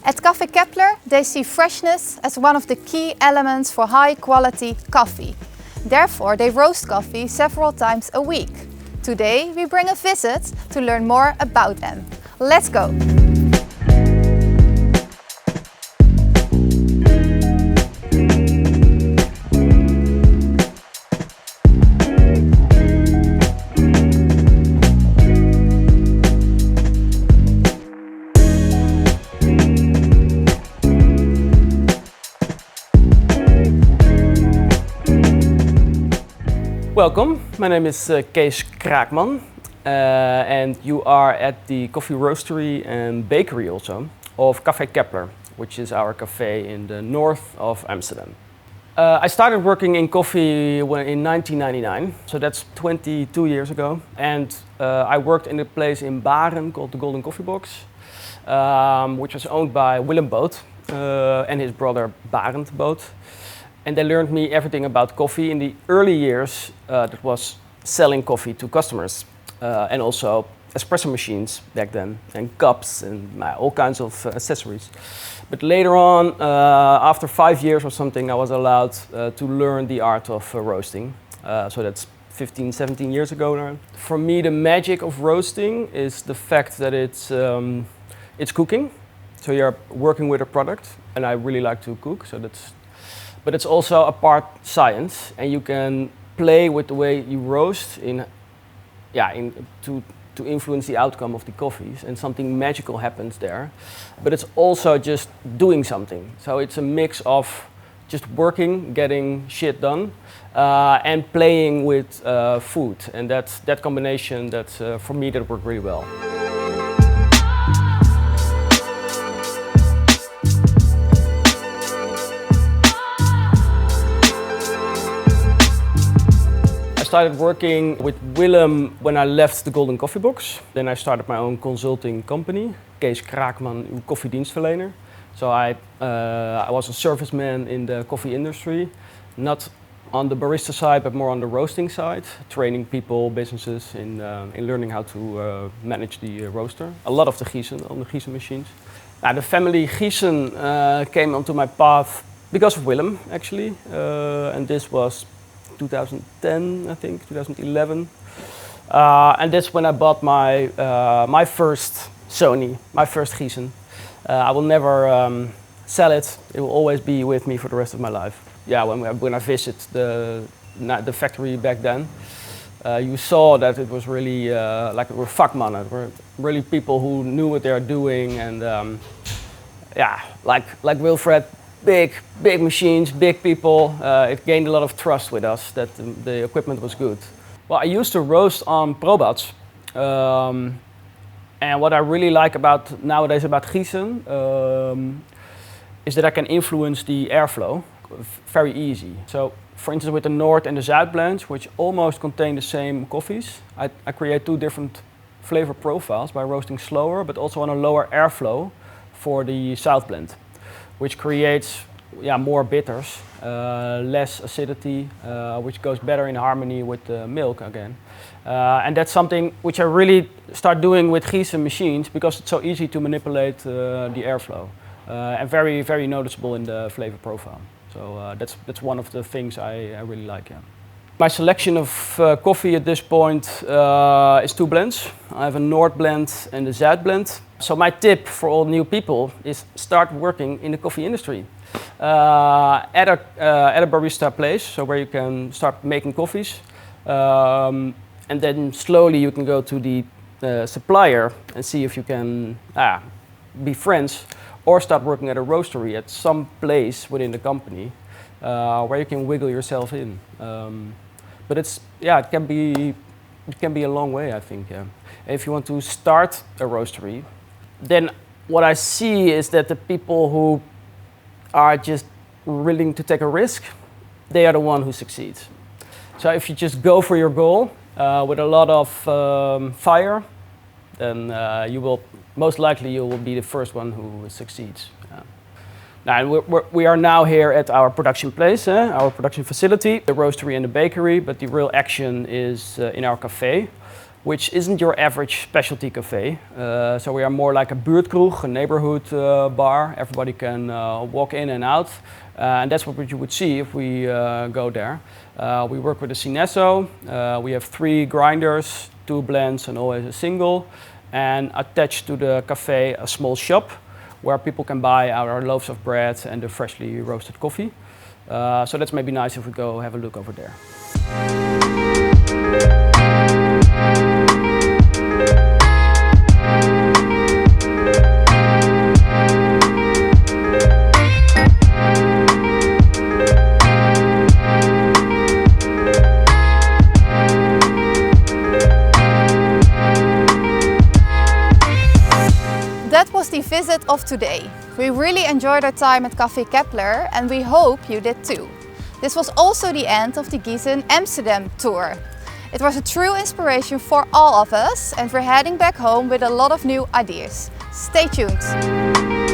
At Café Keppler, they see freshness as one of the key elements for high-quality coffee. Therefore, they roast coffee several times a week. Today, we bring a visit to learn more about them. Let's go! Welcome, my name is Kees Kraakman and you are at the coffee roastery and bakery also of Café Keppler, which is our cafe in the north of Amsterdam. I started working in coffee in 1999, so that's 22 years ago, and I worked in a place in Baren called the Golden Coffee Box, which was owned by Willem Boot and his brother Barend Boot. And they learned me everything about coffee. In the early years, that was selling coffee to customers and also espresso machines back then, and cups and all kinds of accessories. But later on, after 5 years or something, I was allowed to learn the art of roasting. So that's 15, 17 years ago now. For me, the magic of roasting is the fact that it's cooking. So you're working with a product, and I really like to cook, so that's. But it's also a part science, and you can play with the way you roast to influence the outcome of the coffees, and something magical happens there. But it's also just doing something. So it's a mix of just working, getting shit done, and playing with food, and that combination, for me, that worked really well. I started working with Willem when I left the Golden Coffee Box. Then I started my own consulting company, Kees Kraakman, uw koffiedienstverlener. So I was a serviceman in the coffee industry, not on the barista side, but more on the roasting side, training people, businesses in learning how to manage the roaster. A lot of the Giesen, on the Giesen machines. The family Giesen came onto my path because of Willem, actually, and this was 2010, I think, 2011. And that's when I bought my first Sony, my first Giesen. I will never sell it. It will always be with me for the rest of my life. Yeah, when I visit the factory back then, you saw that it was really like it were vakmannen. It were really people who knew what they were doing, and yeah, like Wilfred. Big machines, big people. It gained a lot of trust with us that the equipment was good. Well, I used to roast on probats. And what I really like nowadays about Giesen is that I can influence the airflow very easy. So, for instance, with the Noord and the Zuid blends, which almost contain the same coffees, I create two different flavor profiles by roasting slower, but also on a lower airflow for the South blend, which creates more bitters, less acidity, which goes better in harmony with the milk again. And that's something which I really start doing with Giesen machines because it's so easy to manipulate the airflow and very, very noticeable in the flavor profile. So that's one of the things I really like. Yeah. My selection of coffee at this point is two blends. I have a Noord blend and a Zuid blend. So my tip for all new people is start working in the coffee industry. At a barista place, so where you can start making coffees. And then slowly you can go to the supplier and see if you can be friends, or start working at a roastery at some place within the company where you can wiggle yourself in. But it can be a long way, I think. Yeah. If you want to start a roastery, then what I see is that the people who are just willing to take a risk, they are the one who succeeds. So if you just go for your goal with a lot of fire, then you will most likely be the first one who succeeds. Now, we are now here at our production place, our production facility, the roastery and the bakery, but the real action is in our cafe, which isn't your average specialty cafe. So we are more like a buurtkroeg, a neighborhood bar. Everybody can walk in and out. And that's what you would see if we go there. We work with a Cinesso. We have 3 grinders, 2 blends and always a single. And attached to the cafe a small shop where people can buy our loaves of bread and the freshly roasted coffee. So that's maybe nice if we go have a look over there. That was the visit of today. We really enjoyed our time at Café Keppler and we hope you did too. This was also the end of the Giesen Amsterdam tour. It was a true inspiration for all of us and we're heading back home with a lot of new ideas. Stay tuned!